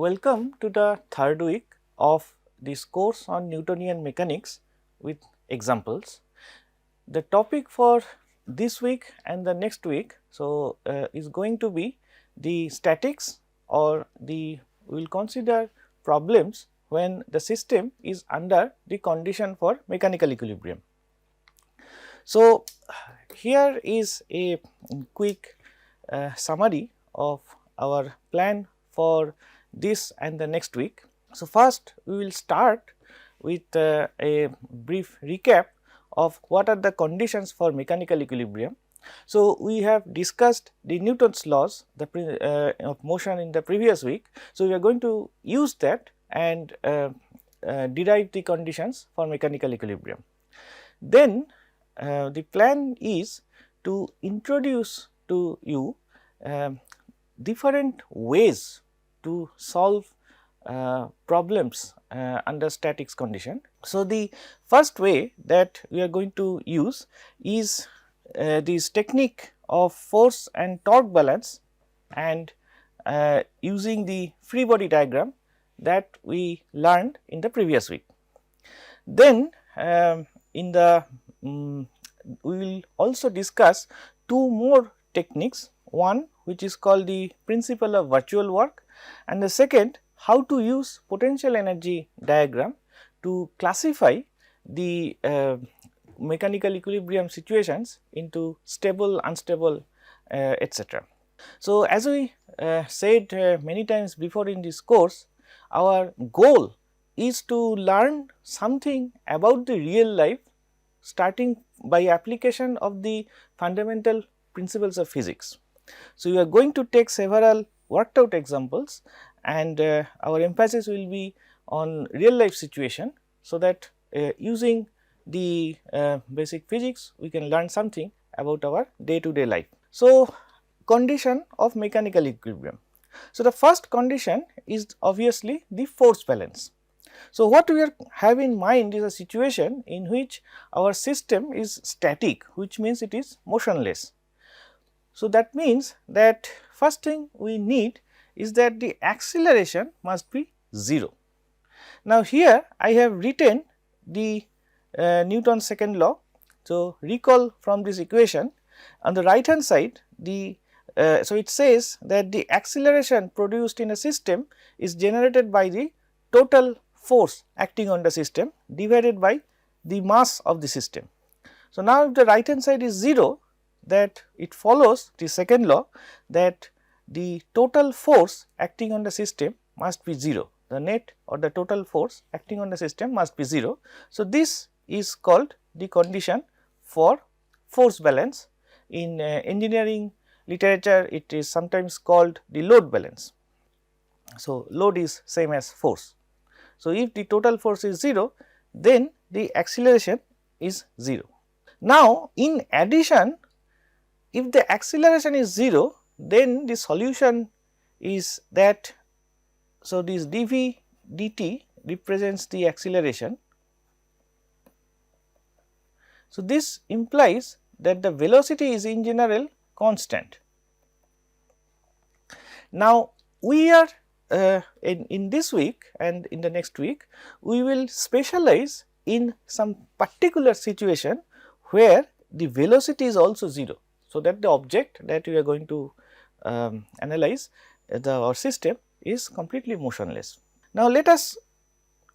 Welcome to the third week of this course on Newtonian mechanics with examples. The topic for this week and the next week is going to be the statics, or we will consider problems when the system is under the condition for mechanical equilibrium. So, here is a quick summary of our plan for this and the next week. So, first we will start with a brief recap of what are the conditions for mechanical equilibrium. So, we have discussed the Newton's laws of motion in the previous week. So, we are going to use that and derive the conditions for mechanical equilibrium. Then the plan is to introduce to you different ways to solve problems under statics condition. So, the first way that we are going to use is this technique of force and torque balance, and using the free body diagram that we learned in the previous week. Then in the we will also discuss two more techniques, one which is called the principle of virtual work, and the second how to use potential energy diagram to classify the mechanical equilibrium situations into stable, unstable, etc. So, as we said many times before in this course, our goal is to learn something about the real life, starting by application of the fundamental principles of physics. So, we are going to take several worked out examples, and our emphasis will be on real life situation, so that using the basic physics we can learn something about our day to day life. So, condition of mechanical equilibrium. So, the first condition is obviously the force balance. So, what we have in mind is a situation in which our system is static, which means it is motionless. So, that means that first thing we need is that the acceleration must be 0. Now, here I have written the Newton's second law. So, recall from this equation, on the right hand side so it says that the acceleration produced in a system is generated by the total force acting on the system divided by the mass of the system. So, now if the right hand side is 0, that it follows the second law that the total force acting on the system must be 0, the net or the total force acting on the system must be 0. So, this is called the condition for force balance. In engineering literature, it is sometimes called the load balance. So, load is same as force. So, if the total force is 0, then the acceleration is 0. Now, in addition, if the acceleration is 0, then the solution is that, so this dv dt represents the acceleration. So, this implies that the velocity is in general constant. Now, we are in this week and in the next week, we will specialize in some particular situation where the velocity is also 0. So, that the object that we are going to analyze, our system is completely motionless. Now, let us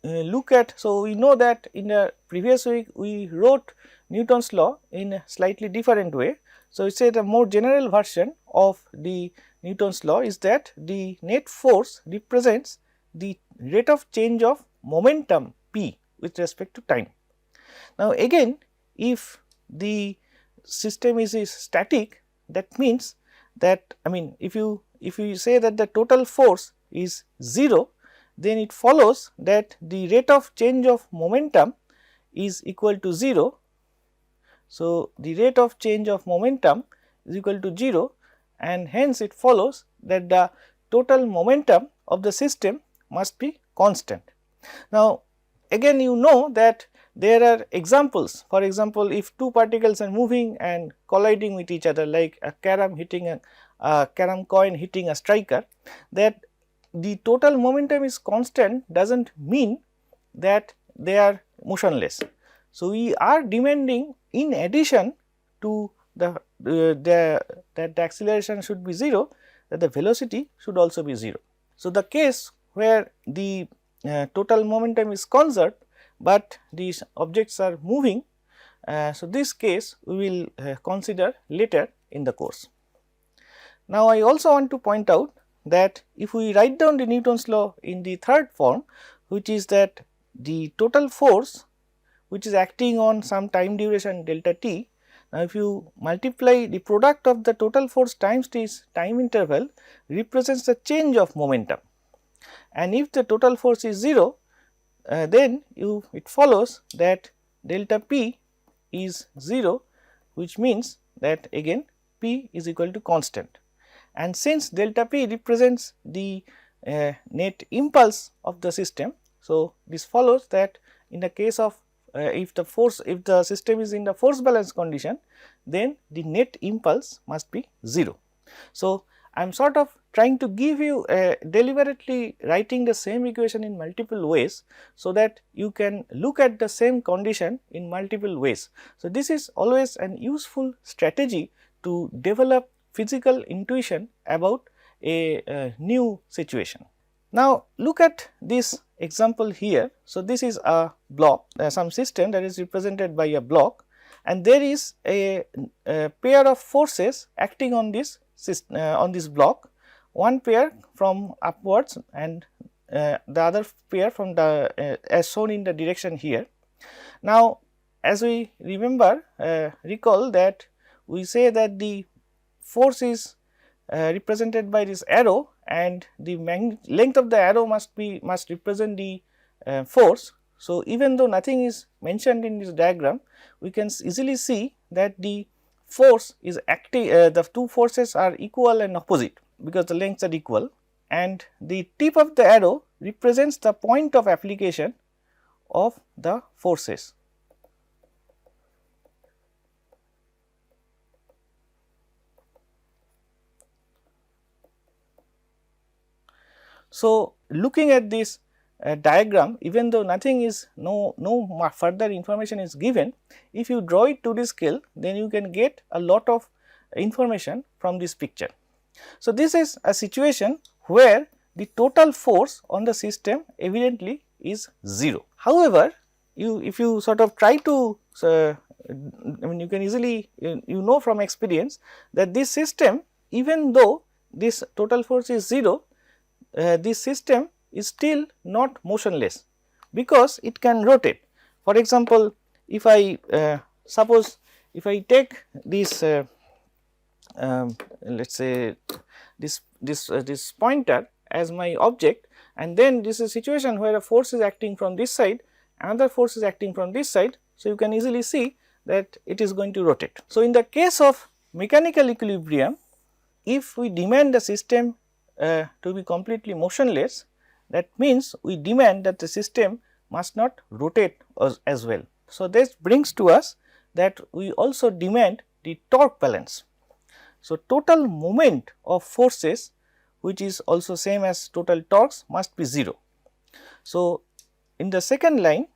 look at, so we know that in the previous week we wrote Newton's law in a slightly different way. So, it said a more general version of the Newton's law is that the net force represents the rate of change of momentum p with respect to time. Now, again, if the system is static, that means that, I mean, if you say that the total force is 0, then it follows that the rate of change of momentum is equal to 0. So, the rate of change of momentum is equal to 0, and hence it follows that the total momentum of the system must be constant. Now, again you know that there are examples. For example, if two particles are moving and colliding with each other, like a carom coin hitting a striker, that the total momentum is constant does not mean that they are motionless. So, we are demanding in addition to that the acceleration should be 0, that the velocity should also be 0. So, the case where the total momentum is conserved, but these objects are moving, so this case we will consider later in the course. Now, I also want to point out that if we write down the Newton's law in the third form, which is that the total force which is acting on some time duration delta t. Now, if you multiply the product of the total force times this time interval represents the change of momentum, and if the total force is 0, then it follows that delta p is 0, which means that again p is equal to constant. And since delta p represents the net impulse of the system, so this follows that in the case of if the system is in the force balance condition, then the net impulse must be 0. So, I am sort of trying to give you deliberately writing the same equation in multiple ways, so that you can look at the same condition in multiple ways. So, this is always an useful strategy to develop physical intuition about a new situation. Now, look at this example here. So, this is a block, some system that is represented by a block, and there is a pair of forces acting on this block, one pair from upwards and the other pair from the as shown in the direction here. Now, as we remember, recall that we say that the force is represented by this arrow, and the length of the arrow must represent the force. So, even though nothing is mentioned in this diagram, we can easily see that the force is acting, the two forces are equal and opposite because the lengths are equal, and the tip of the arrow represents the point of application of the forces. So, looking at this diagram, even though nothing is no further information is given, if you draw it to this scale, then you can get a lot of information from this picture. So, this is a situation where the total force on the system evidently is 0. However, if you sort of try to I mean, you can easily you know from experience that this system, even though this total force is 0, this system is still not motionless because it can rotate. For example, if I suppose if I take this let us say this pointer as my object, and then this is a situation where a force is acting from this side, another force is acting from this side. So, you can easily see that it is going to rotate. So, in the case of mechanical equilibrium, if we demand the system to be completely motionless, that means we demand that the system must not rotate as well. So, this brings to us that we also demand the torque balance. So, total moment of forces, which is also same as total torques, must be 0. So, in the second line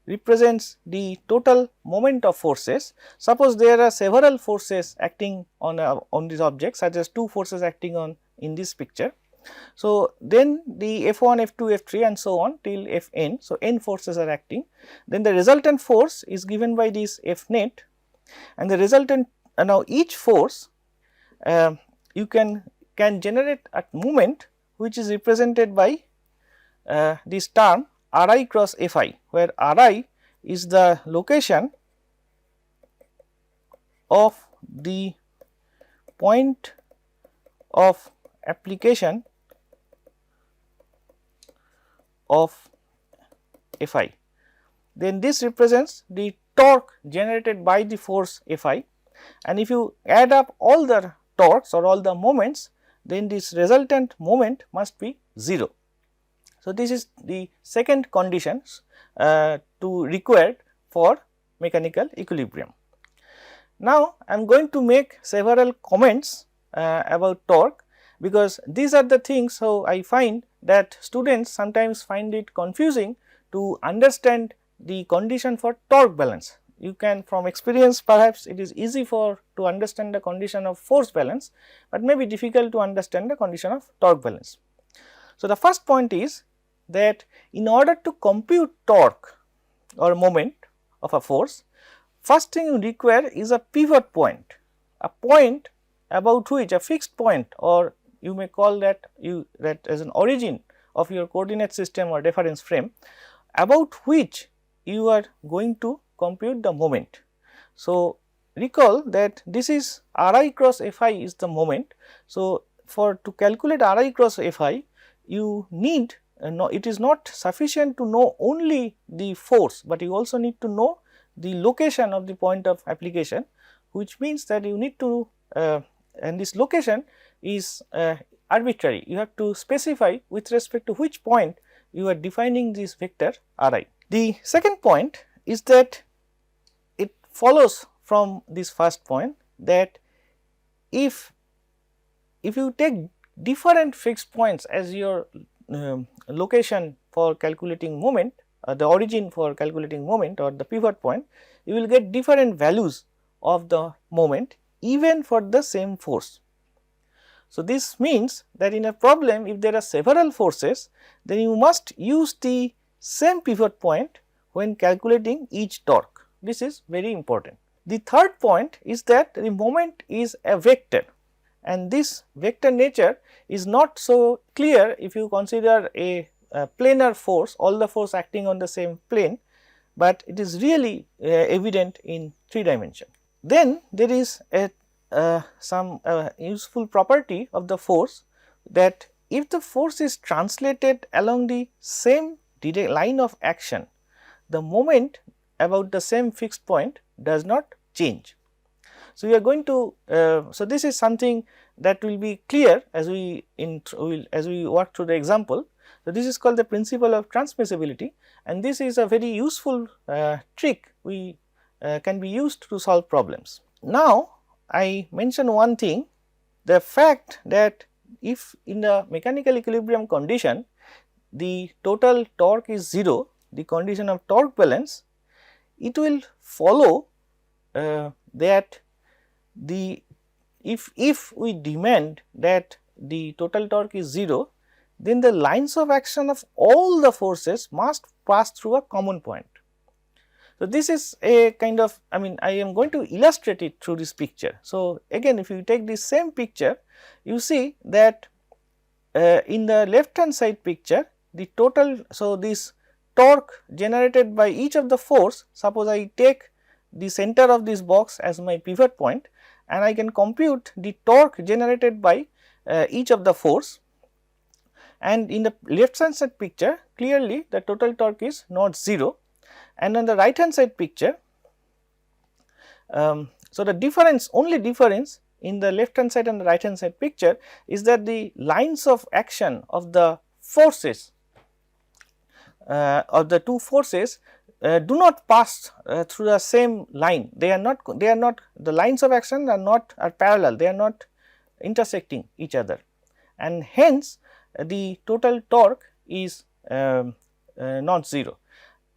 represents the total moment of forces. Suppose there are several forces acting on this object, such as 2 forces acting on in this picture. So, then the F1, F2, F3 and so on till Fn. So, n forces are acting, then the resultant force is given by this F net, and the resultant now each force you can generate a moment which is represented by this term Ri cross Fi, where Ri is the location of the point of application of Fi. Then this represents the torque generated by the force Fi, and if you add up all the torques or all the moments, then this resultant moment must be 0. So, this is the second condition to required for mechanical equilibrium. Now, I am going to make several comments about torque, because these are the things. So, I find that students sometimes find it confusing to understand the condition for torque balance. You can, from experience, perhaps it is easy to understand the condition of force balance, but may be difficult to understand the condition of torque balance. So, the first point is that in order to compute torque or moment of a force, first thing you require is a pivot point, a point about which, a fixed point, or you may call that as an origin of your coordinate system or reference frame, about which you are going to compute the moment. So, recall that this is Ri cross Fi is the moment. So, to calculate Ri cross Fi, you need it is not sufficient to know only the force, but you also need to know the location of the point of application, which means that you need to and this location is arbitrary. You have to specify with respect to which point you are defining this vector Ri. The second point is that it follows from this first point that if you take different fixed points as your location for calculating moment, the origin for calculating moment or the pivot point, you will get different values of the moment even for the same force. So, this means that in a problem, if there are several forces, then you must use the same pivot point when calculating each torque. This is very important. The third point is that the moment is a vector, and this vector nature is not so clear if you consider a planar force, all the force acting on the same plane, but it is really evident in 3 dimension. Then there is some useful property of the force, that if the force is translated along the same line of action, the moment about the same fixed point does not change. So, we are going to so this is something that will be clear as we work through the example. So, this is called the principle of transmissibility, and this is a very useful trick we can be used to solve problems. Now, I mention one thing, the fact that if in the mechanical equilibrium condition the total torque is 0, the condition of torque balance, it will follow that if we demand that the total torque is 0, then the lines of action of all the forces must pass through a common point. So, this is a kind of, I am going to illustrate it through this picture. So, again if you take this same picture, you see that in the left hand side picture, the total, so this torque generated by each of the force, suppose I take the center of this box as my pivot point, and I can compute the torque generated by each of the force, and in the left hand side picture clearly the total torque is not 0, and on the right hand side picture, so the difference, only difference in the left hand side and the right hand side picture is that the lines of action of the forces of the two forces do not pass through the same line. They are not the lines of action are parallel, they are not intersecting each other, and hence the total torque is not 0.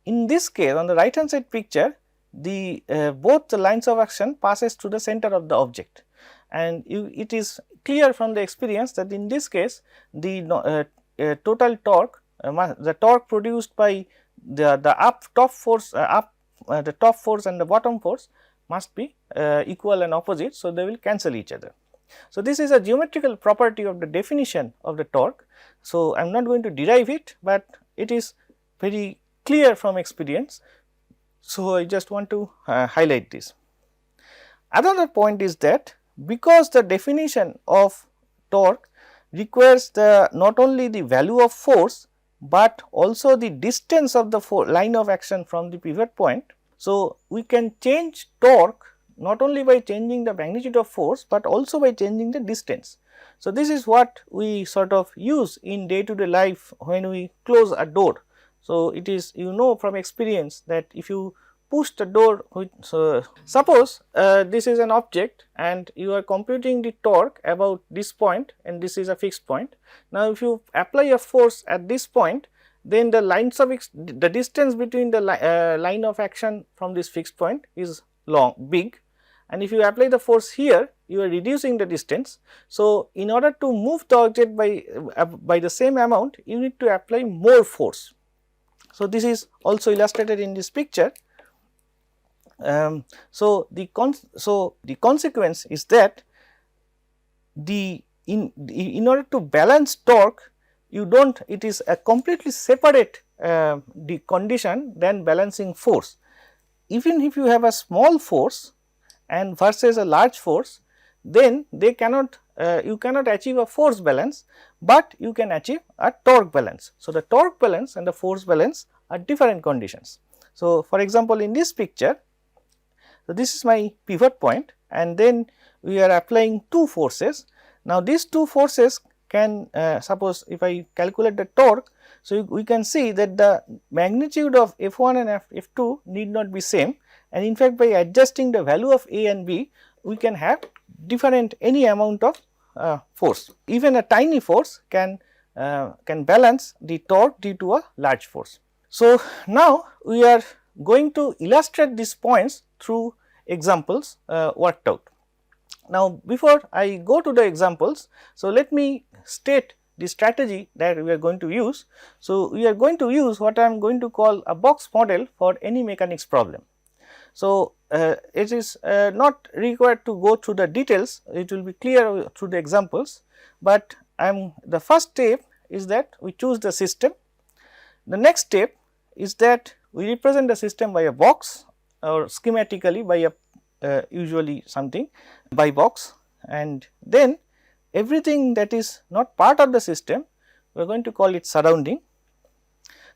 In this case, on the right hand side picture, the both the lines of action passes through the center of the object, and it is clear from the experience that in this case the total torque, the torque produced by the top force the top force and the bottom force must be equal and opposite. So, they will cancel each other. So, this is a geometrical property of the definition of the torque. So, I am not going to derive it, but it is very clear from experience. So, I just want to highlight this. Another point is that because the definition of torque requires not only the value of force, but also the distance of the line of action from the pivot point. So, we can change torque not only by changing the magnitude of force, but also by changing the distance. So, this is what we sort of use in day to day life when we close a door. So, it is, you know, from experience that if you push the door with, so suppose this is an object and you are computing the torque about this point and this is a fixed point. Now, if you apply a force at this point, then the lines of the distance between the line of action from this fixed point is big, and if you apply the force here, you are reducing the distance. So, in order to move the object by the same amount, you need to apply more force. So, this is also illustrated in this picture. So, the consequence is that in order to balance torque, you do not, it is a completely separate the condition than balancing force. Even if you have a small force and versus a large force, then they cannot you cannot achieve a force balance, but you can achieve a torque balance. So, the torque balance and the force balance are different conditions. So, for example, in this picture, so this is my pivot point and then we are applying two forces. Now, these two forces can suppose if I calculate the torque, so we can see that the magnitude of F1 and F2 need not be same, and in fact, by adjusting the value of A and B, we can have different any amount of force. Even a tiny force can balance the torque due to a large force. So, now we are going to illustrate these points through examples worked out. Now, before I go to the examples, so let me state the strategy that we are going to use. So, we are going to use what I am going to call a box model for any mechanics problem. So, it is not required to go through the details, it will be clear through the examples, but the first step is that we choose the system. The next step is that we represent the system by a box or schematically by a usually something by box, and then everything that is not part of the system we are going to call it surrounding.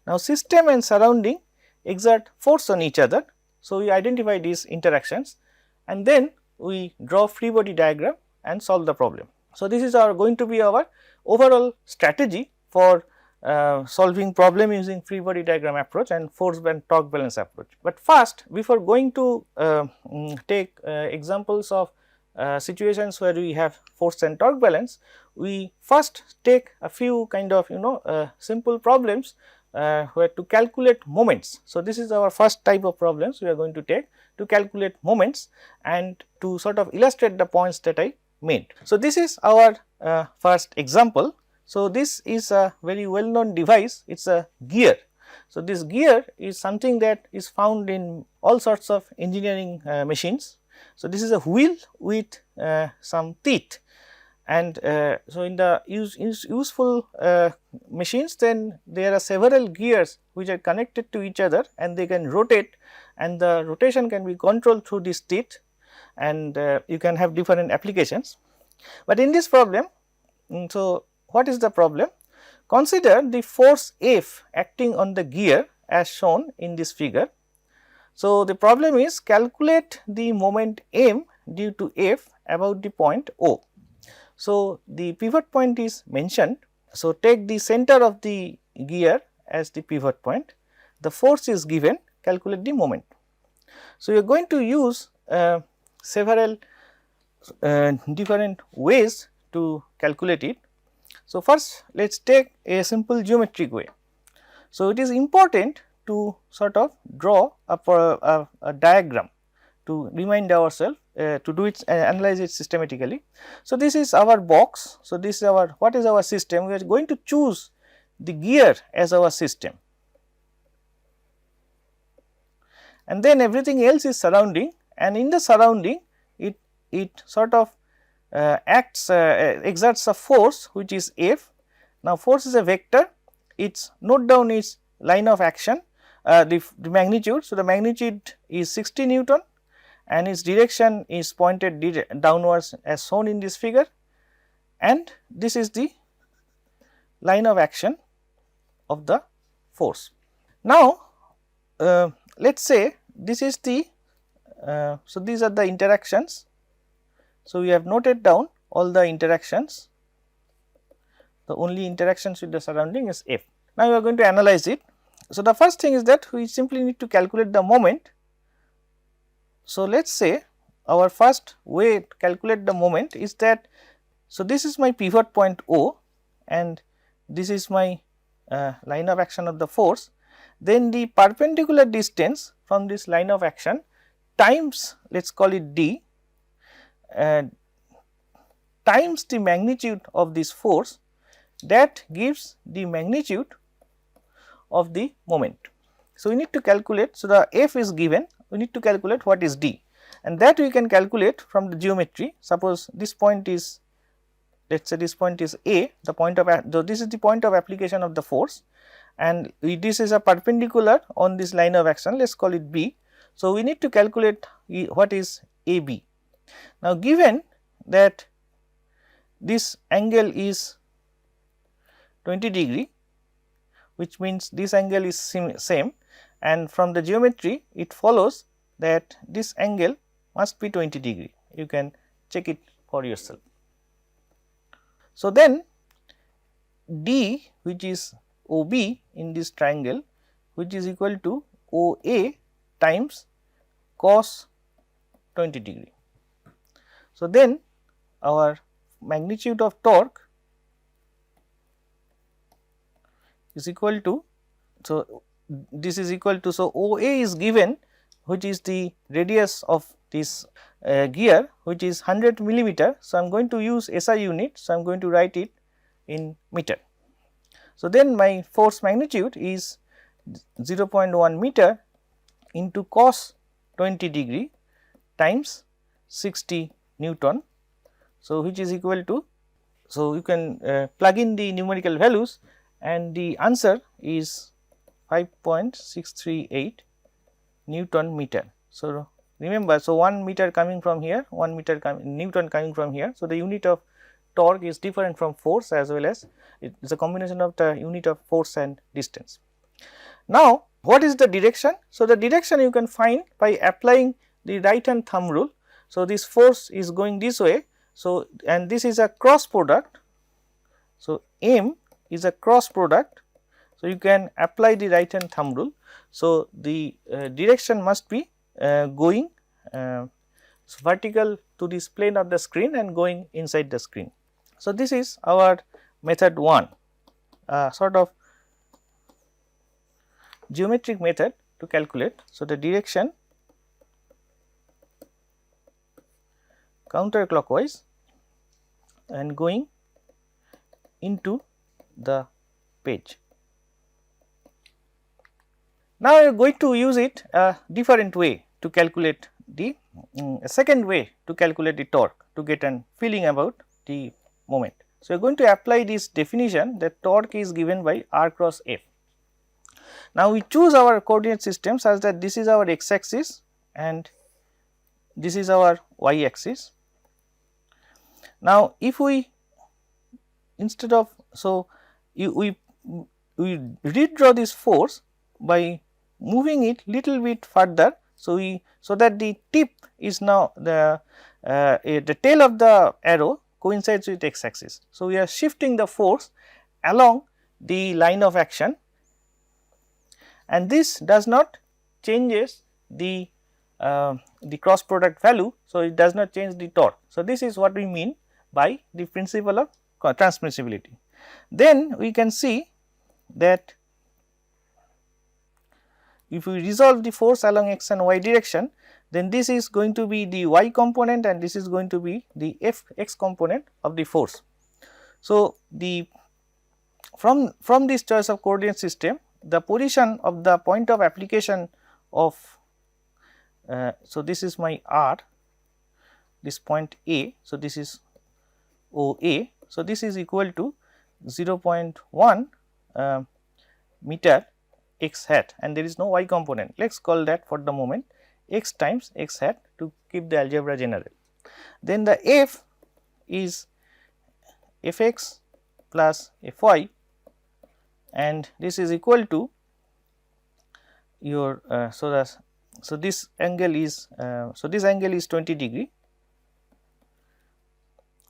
Now, system and surrounding exert force on each other. So, we identify these interactions and then we draw free body diagram and solve the problem. So, this is going to be our overall strategy for solving problem using free body diagram approach and force and torque balance approach. But first, before going to take examples of situations where we have force and torque balance, we first take a few kind of simple problems where to calculate moments. So, this is our first type of problems we are going to take to calculate moments and to sort of illustrate the points that I made. So, this is our first example. So, this is a very well known device, it is a gear. So, this gear is something that is found in all sorts of engineering machines. So, this is a wheel with some teeth, and so in the useful machines, then there are several gears which are connected to each other and they can rotate, and the rotation can be controlled through these teeth, and you can have different applications. But in this problem, so what is the problem? Consider the force F acting on the gear as shown in this figure. So, the problem is calculate the moment m due to F about the point O. So, the pivot point is mentioned. So, take the center of the gear as the pivot point, the force is given, calculate the moment. So, you are going to use several different ways to calculate it. So, first let us take a simple geometric way. So, it is important to sort of draw a diagram to remind ourselves to do it analyze it systematically. So, this is our box. So, this is our what is our system? We are going to choose the gear as our system, and then everything else is surrounding, and in the surrounding it sort of exerts a force which is F. Now, force is a vector, its note down its line of action, the magnitude. So, the magnitude is 60 Newton and its direction is pointed downwards as shown in this figure, and this is the line of action of the force. Now, let us say this is the so these are the interactions. So, we have noted down all the interactions, the only interactions with the surrounding is F. Now, we are going to analyze it. So, the first thing is that we simply need to calculate the moment. So, let us say our first way to calculate the moment is that, so this is my pivot point O and this is my line of action of the force, then the perpendicular distance from this line of action times, let us call it d, times the magnitude of this force, that gives the magnitude of the moment. So, we need to calculate, so the F is given, we need to calculate what is d, and that we can calculate from the geometry. Suppose this point is, let us say this point is A, the point of, this is the point of application of the force, and this is a perpendicular on this line of action, let us call it B. So, we need to calculate what is AB. Now, given that this angle is 20 degree, which means this angle is same, and from the geometry it follows that this angle must be 20 degree. You can check it for yourself. So, then D, which is OB in this triangle, which is equal to OA times cos 20 degree. So, then our magnitude of torque is equal to, so this is equal to, so OA is given, which is the radius of this gear, which is 100 millimeter. So, I am going to use SI unit. So, I am going to write it in meter. So, then my force magnitude is 0.1 meter into cos 20 degree times 60 Newton. So, which is equal to, so you can plug in the numerical values and the answer is 5.638 Newton meter. So, remember, so 1 meter coming from here, 1 meter Newton coming from here. So, the unit of torque is different from force, as well as it is a combination of the unit of force and distance. Now, what is the direction? So, the direction you can find by applying the right hand thumb rule. So, this force is going this way. So, and this is a cross product. So, M is a cross product. So, you can apply the right hand thumb rule. So, the direction must be going vertical to this plane of the screen and going inside the screen. So, this is our method 1, sort of geometric method to calculate. So, the direction counterclockwise and going into the page. Now, we are going to use it a different way to calculate the second way to calculate the torque, to get an feeling about the moment. So, we are going to apply this definition that torque is given by r cross F. Now, we choose our coordinate system such that this is our x axis and this is our y axis. Now, if we instead of, so we redraw this force by moving it little bit further. So, so that the tip is now the tail of the arrow coincides with x axis. So, we are shifting the force along the line of action, and this does not changes the cross product value. So, it does not change the torque. So, this is what we mean by the principle of transmissibility. Then we can see that if we resolve the force along x and y direction, then this is going to be the y component and this is going to be the x component of the force. So, the from this choice of coordinate system, the position of the point of application of, so this is my r, this point A. So, this is OA. So, this is equal to 0.1 meter x hat, and there is no y component. Let us call that for the moment x times x hat to keep the algebra general. Then the F is Fx plus Fy, and this is equal to your so this angle is this angle is 20 degree.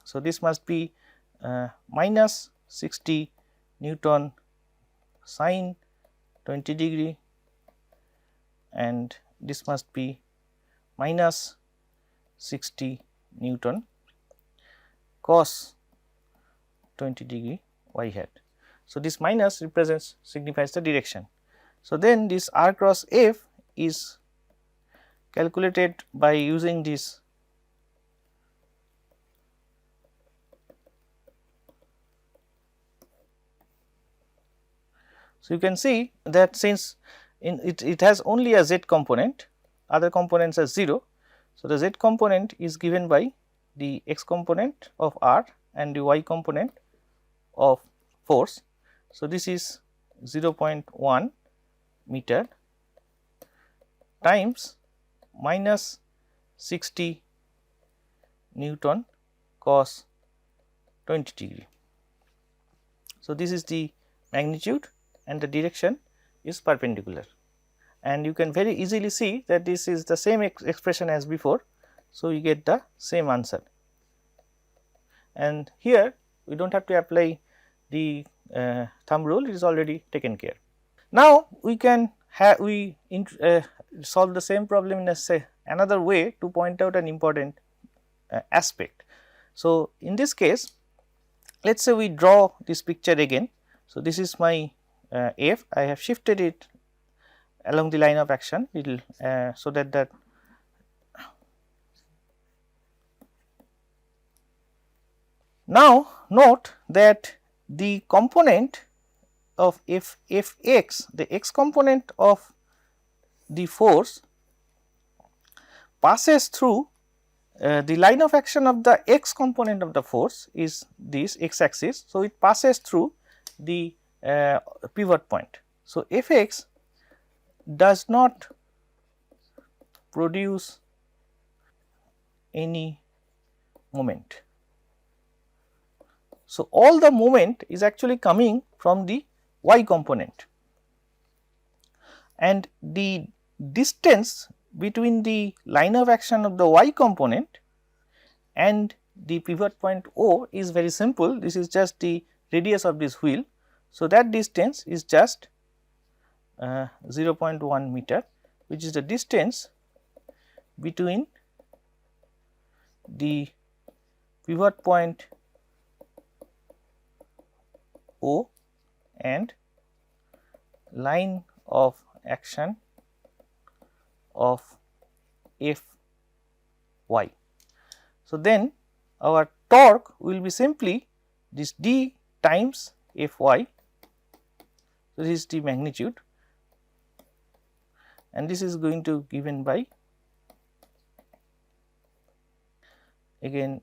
So, this must be minus 60 Newton sin 20 degree, and this must be minus 60 Newton cos 20 degree y hat. So, this minus represents signifies the direction. So, then this r cross f is calculated by using this So, you can see that since it has only a z component, other components are 0. So, the z component is given by the x component of r and the y component of force. So, this is 0.1 meter times minus 60 Newton cos 20 degree. So, this is the magnitude and the direction is perpendicular, and you can very easily see that this is the same expression as before. So, you get the same answer, and here we do not have to apply the thumb rule, it is already taken care. Now, we can solve the same problem in another way to point out an important aspect. So, in this case, let us say we draw this picture again. So, this is my f, I have shifted it along the line of action little so that now note that the component of f x, the x component of the force passes through the line of action of the x component of the force is this x axis. So, it passes through the pivot point. So, f x does not produce any moment. So, all the moment is actually coming from the y component, and the distance between the line of action of the y component and the pivot point O is very simple. This is just the radius of this wheel. So, that distance is just 0.1 meter, which is the distance between the pivot point O and line of action of F y. So, then our torque will be simply this d times F y. So, this is the magnitude, and this is going to given by again.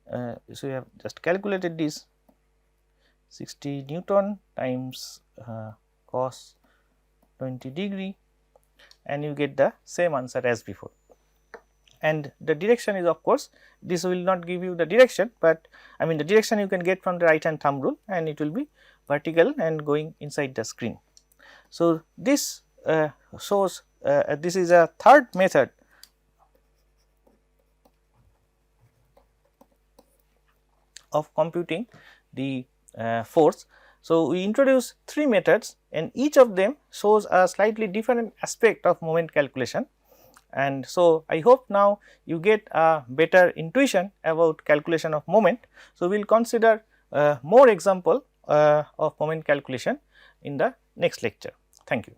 So, we have just calculated this 60 Newton times cos 20 degree, and you get the same answer as before. And the direction is, of course, this will not give you the direction, but I mean the direction you can get from the right hand thumb rule, and it will be vertical and going inside the screen. So, this shows this is a third method of computing the force. So, we introduce 3 methods, and each of them shows a slightly different aspect of moment calculation. And so, I hope now you get a better intuition about calculation of moment. So, we will consider more example of moment calculation in the next lecture. Thank you.